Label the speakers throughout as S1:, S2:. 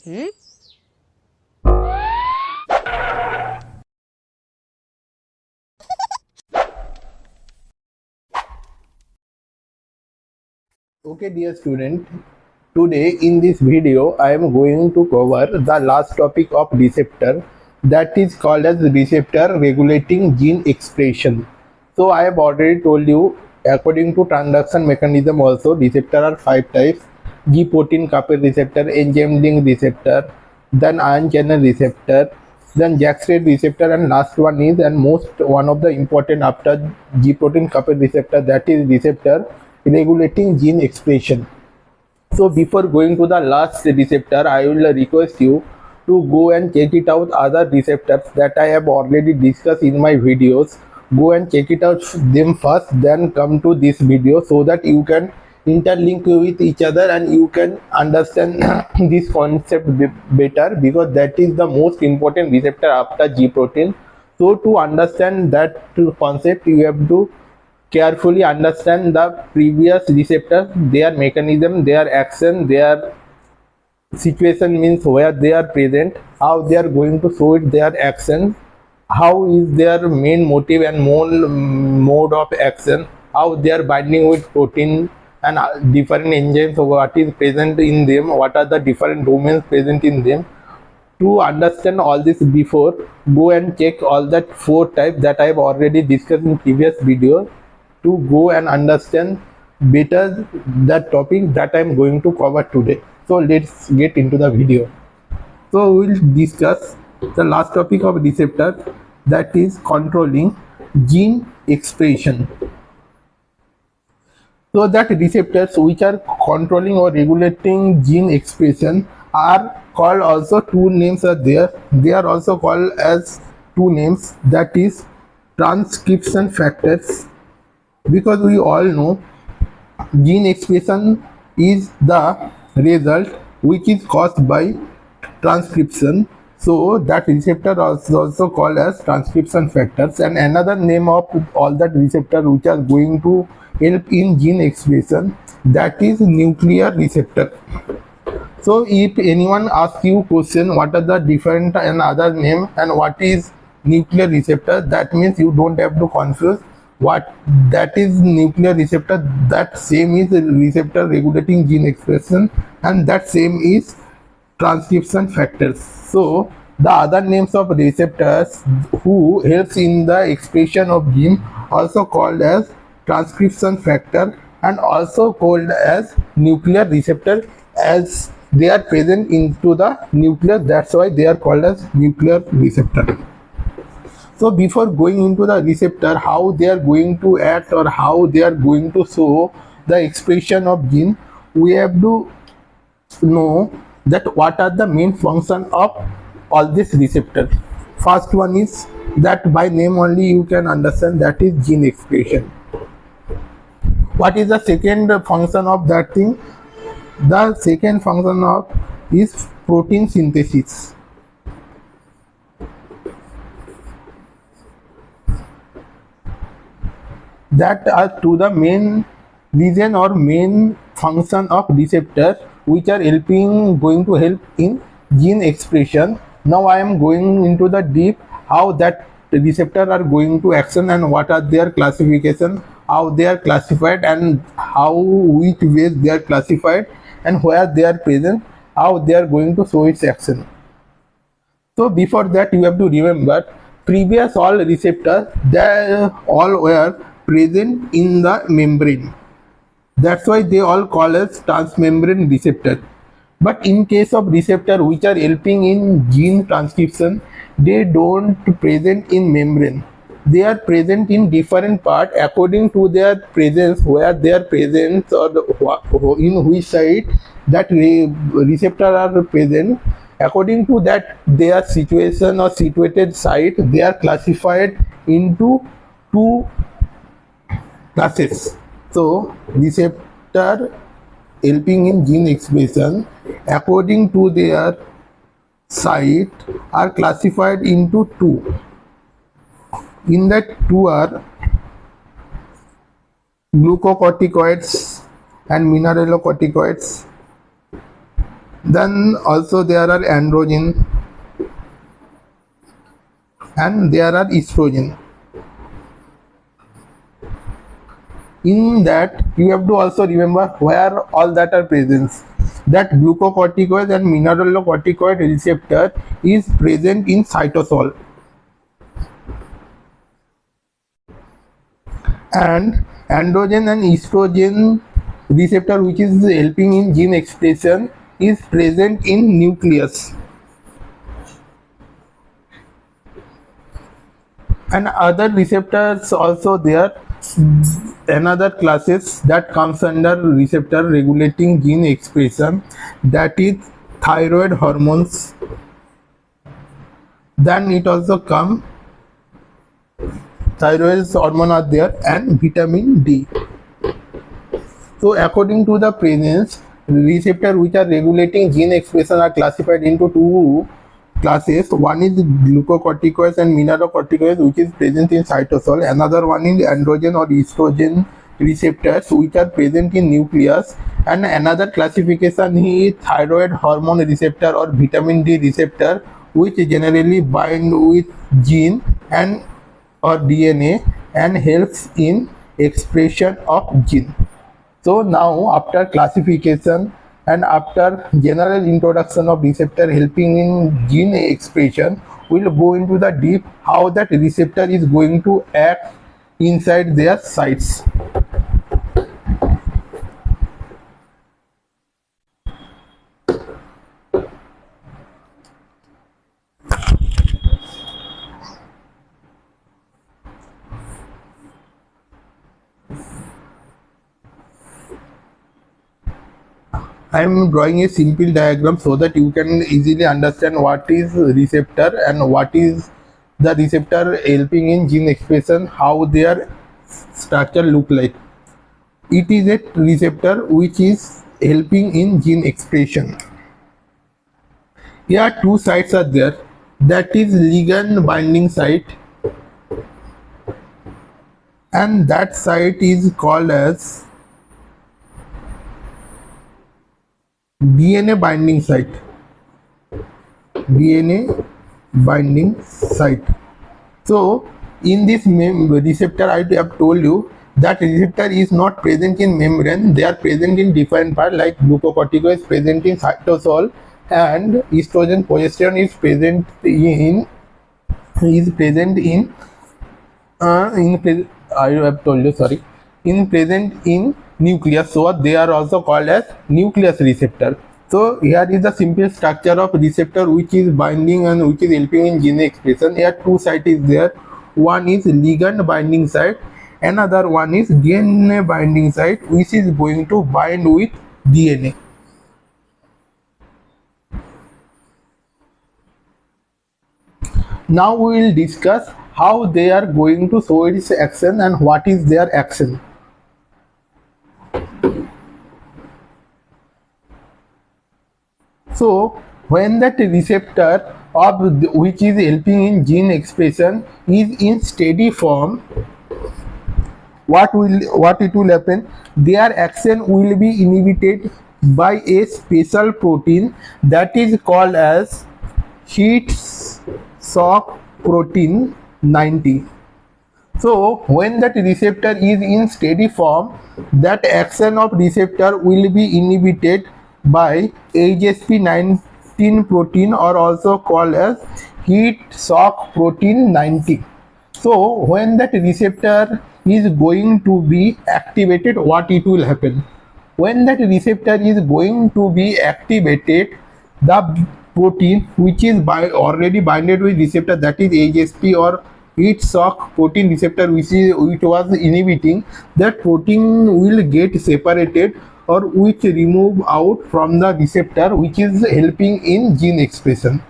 S1: Hmm?
S2: Okay, dear student, today in this video I am going to cover the last topic of receptor, that is called as receptor regulating gene expression. So I have already told you, according to transduction mechanism also, receptor are 5 types: G protein coupled receptor, enzyme link receptor, then ion channel receptor, then Jack-Strait receptor, and last one is, and most one of the important after G protein coupled receptor, that is receptor regulating gene expression. So before going to the last receptor, I will request you to go and check it out other receptors that I have already discussed in my videos. Go and check it out them first, then come to this video so that you can interlink with each other and you can understand this concept better, because that is the most important receptor after G protein. So to understand that concept, you have to carefully understand the previous receptors, their mechanism, their action, their situation, means where they are present, how they are going to show it, their action, how is their main motive and mode of action, how they are binding with protein and different enzymes, what is present in them, what are the different domains present in them. To understand all this, before, go and check all that 4 types that I have already discussed in previous video, to go and understand better that topic that I am going to cover today. So let's get into the video. So we will discuss the last topic of receptor, that is controlling gene expression. So that receptors which are controlling or regulating gene expression are called, also two names are there. They are also called as two names, that is transcription factors, because we all know gene expression is the result which is caused by transcription. So that receptor is also called as transcription factors, and another name of all that receptor which are going to help in gene expression, that is nuclear receptor. So if anyone asks you question what are the different and other name and what is nuclear receptor, that means you don't have to confuse what that is nuclear receptor. That same is receptor regulating gene expression, and that same is transcription factors. So the other names of receptors who helps in the expression of gene, also called as transcription factor and also called as nuclear receptor, as they are present into the nucleus, that's why they are called as nuclear receptor. So before going into the receptor, how they are going to act or how they are going to show the expression of gene, we have to know that what are the main function of all these receptors. First one is that by name only you can understand, that is gene expression. What is the second function of that thing? The second function of is protein synthesis. That are to the main reason or main function of receptors which are going to help in gene expression. Now I am going into the deep how that receptor are going to action and what are their classification, how they are classified and how which ways they are classified and where they are present, how they are going to show its action. So before that, you have to remember previous all receptors, they all were present in the membrane. That's why they all call as transmembrane receptor. But in case of receptor which are helping in gene transcription, they don't present in membrane. They are present in different part according to their presence, where their presence or in which side that receptor are present. According to that their situation or situated site, they are classified into two classes. So receptor helping in gene expression according to their site are classified into two. In that two are glucocorticoids and mineralocorticoids. Then also there are androgen and there are estrogen. In that you have to also remember where all that are present. That glucocorticoid and mineralocorticoid receptor is present in cytosol, and androgen and estrogen receptor, which is helping in gene expression, is present in nucleus. And other receptors also there, another classes that comes under receptor regulating gene expression, that is thyroid hormones. Then it also come thyroid hormone are there, and vitamin D. So according to the presence, receptor which are regulating gene expression are classified into two classes. One is glucocorticoids and mineralocorticoids, which is present in cytosol. Another one is androgen or estrogen receptors, which are present in nucleus. And another classification is thyroid hormone receptor or vitamin D receptor, which generally bind with gene and or DNA and helps in expression of gene. So now after classification and after general introduction of receptor helping in gene expression, we'll go into the deep how that receptor is going to act inside their sites. I am drawing a simple diagram so that you can easily understand what is receptor and what is the receptor helping in gene expression, how their structure look like. It is a receptor which is helping in gene expression. Here two sites are there, that is ligand binding site, and that site is called as DNA binding site. DNA binding site. So in this receptor, I have told you that receptor is not present in membrane, they are present in different part, like glucocorticoid is present in cytosol, and estrogen progesterone is present in I have told you, sorry, in present in nucleus, so they are also called as nucleus receptor. So here is the simple structure of receptor which is binding and which is helping in gene expression. Here two sites is there, one is ligand binding site, another one is DNA binding site, which is going to bind with DNA. Now we will discuss how they are going to show its action and what is their action. So when that receptor of which is helping in gene expression is in steady form, what it will happen, their action will be inhibited by a special protein that is called as heat shock protein 90. So when that receptor is in steady form, that action of receptor will be inhibited by HSP19 protein, or also called as heat shock protein 90. So when that receptor is going to be activated, what it will happen? When that receptor is going to be activated, the protein which is already binded with receptor, that is HSP or heat shock protein receptor, which was inhibiting, that protein will get separated or which remove out from the receptor which is helping in gene expression.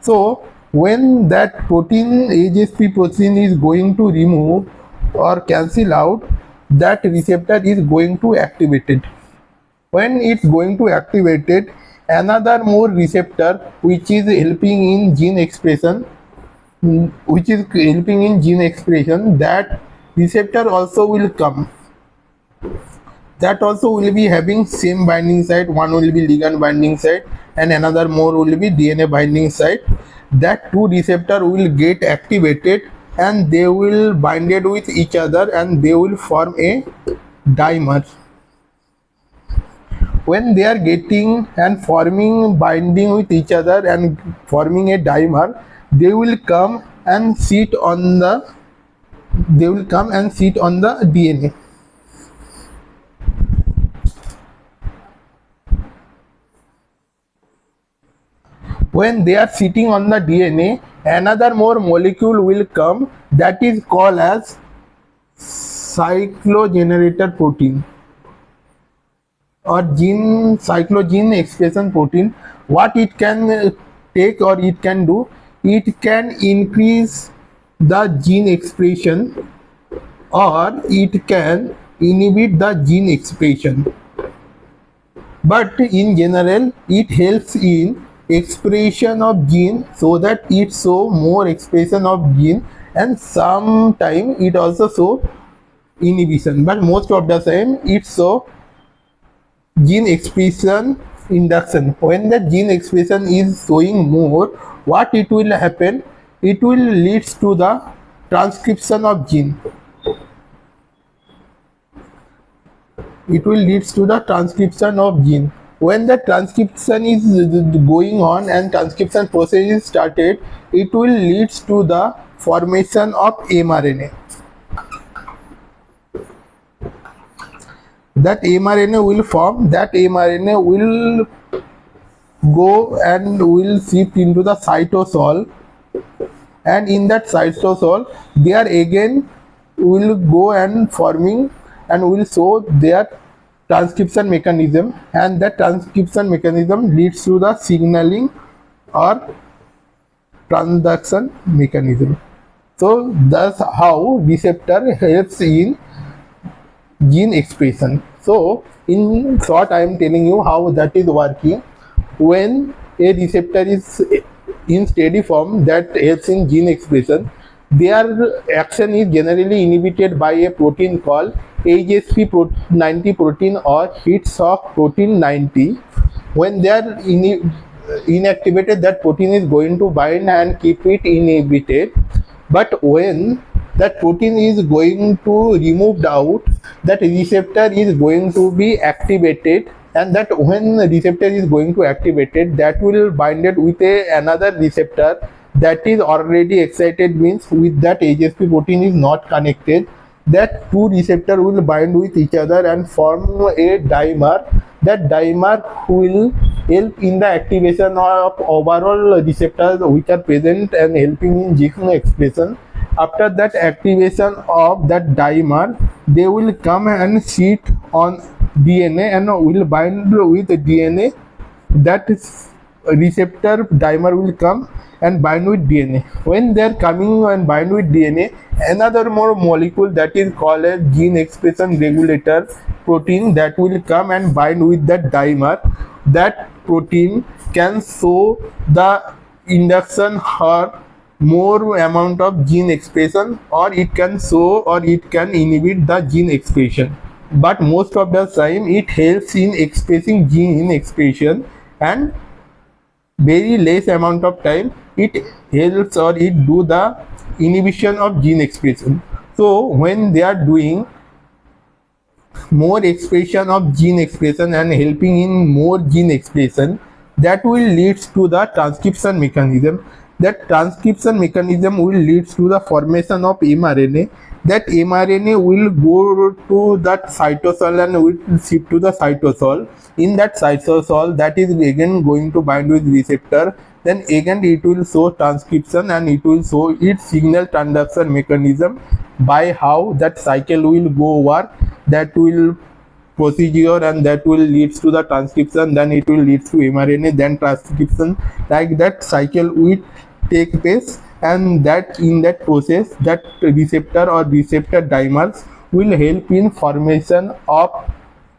S2: So when that protein HSP protein is going to remove or cancel out, that receptor is going to activated. When it's going to activated, another more receptor which is helping in gene expression, that receptor also will come. that also will be having same binding site. One will be ligand binding site and another more will be DNA binding site. That two receptor will get activated and they will bind it with each other and they will form a dimer. When they are getting and forming binding with each other and forming a dimer, they will come and sit on the DNA. When they are sitting on the DNA, another more molecule will come that is called as cyclogenerator protein or cyclogene expression protein. What it can take or it can do, it can increase the gene expression or it can inhibit the gene expression, but in general it helps in expression of gene so that it show more expression of gene, and sometime it also show inhibition, but most of the time it show gene expression induction. When the gene expression is showing more, what it will happen, it will leads to the transcription of gene. It will leads to the transcription of gene. When the transcription is going on and transcription process is started, it will leads to the formation of mRNA. That mRNA will form, that mRNA will go and will shift into the cytosol, and in that cytosol there again will go and forming and will show their transcription mechanism, and that transcription mechanism leads to the signaling or transduction mechanism. So that's how receptor helps in gene expression. So in short, I am telling you how that is working. When a receptor is in steady form, that helps in gene expression, their action is generally inhibited by a protein called HSP90 protein or heat shock protein 90. When they are inactivated, that protein is going to bind and keep it inhibited. But when that protein is going to removed out, that receptor is going to be activated, and that when the receptor is going to activated, that will bind it with another receptor that is already excited, means with that HSP protein is not connected. That two receptor will bind with each other and form a dimer. That dimer will help in the activation of overall receptors which are present and helping in gene expression. After that activation of that dimer, they will come and sit on DNA and will bind with DNA. That receptor dimer will come and bind with DNA. When they are coming and bind with DNA, another more molecule that is called as gene expression regulator protein that will come and bind with that dimer. That protein can show the induction or more amount of gene expression, or it can show or it can inhibit the gene expression, but most of the time it helps in expressing gene expression, and very less amount of time it helps or it do the inhibition of gene expression. So when they are doing more expression of gene expression and helping in more gene expression, that will leads to the transcription mechanism. That transcription mechanism will lead to the formation of mRNA. That mRNA will go to that cytosol and will shift to the cytosol. In that cytosol, that is again going to bind with receptor. Then again it will show transcription and it will show its signal transduction mechanism, by how that cycle will go work. That will procedure and that will leads to the transcription, then it will leads to mRNA, then transcription, like that cycle will take place, and that in that process that receptor or receptor dimers will help in formation of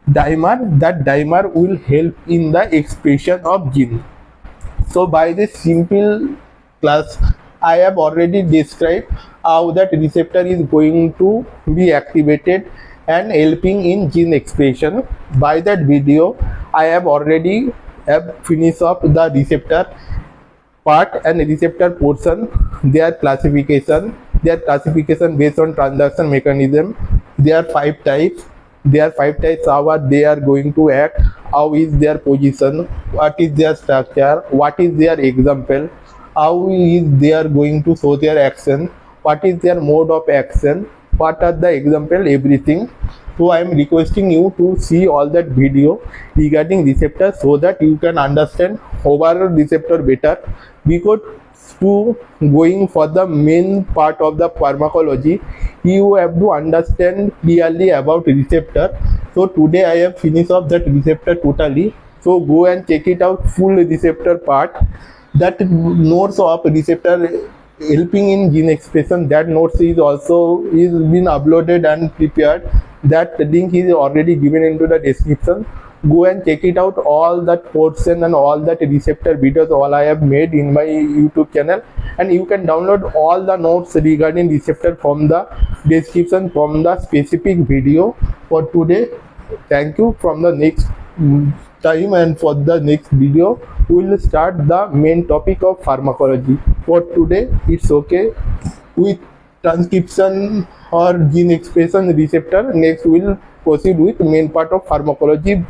S2: dimer. That dimer will help in the expression of gene. So by this simple class, I have already described how that receptor is going to be activated and helping in gene expression. By that video I have already finished up the receptor part and receptor portion, their classification based on transaction mechanism. There are five types. How are they are going to act, how is their position, what is their structure, what is their example, how is they are going to show their action, what is their mode of action, what are the example, everything. So I am requesting you to see all that video regarding receptors so that you can understand overall receptor better, because to going for the main part of the pharmacology you have to understand clearly about receptor. So today I have finished off that receptor totally, so go and check it out, full receptor part. That notes of receptor helping in gene expression, that notes is also is been uploaded and prepared. That link is already given into the description. Go and check it out, all that portion and all that receptor videos all I have made in my YouTube channel, and you can download all the notes regarding receptor from the description from the specific video for today. Thank you. From the next time and for the next video we will start the main topic of pharmacology. For today it's okay with transcription or gene expression receptor. Next we will proceed with main part of pharmacology,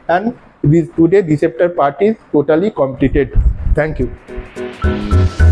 S2: and this today receptor part is totally completed. Thank you.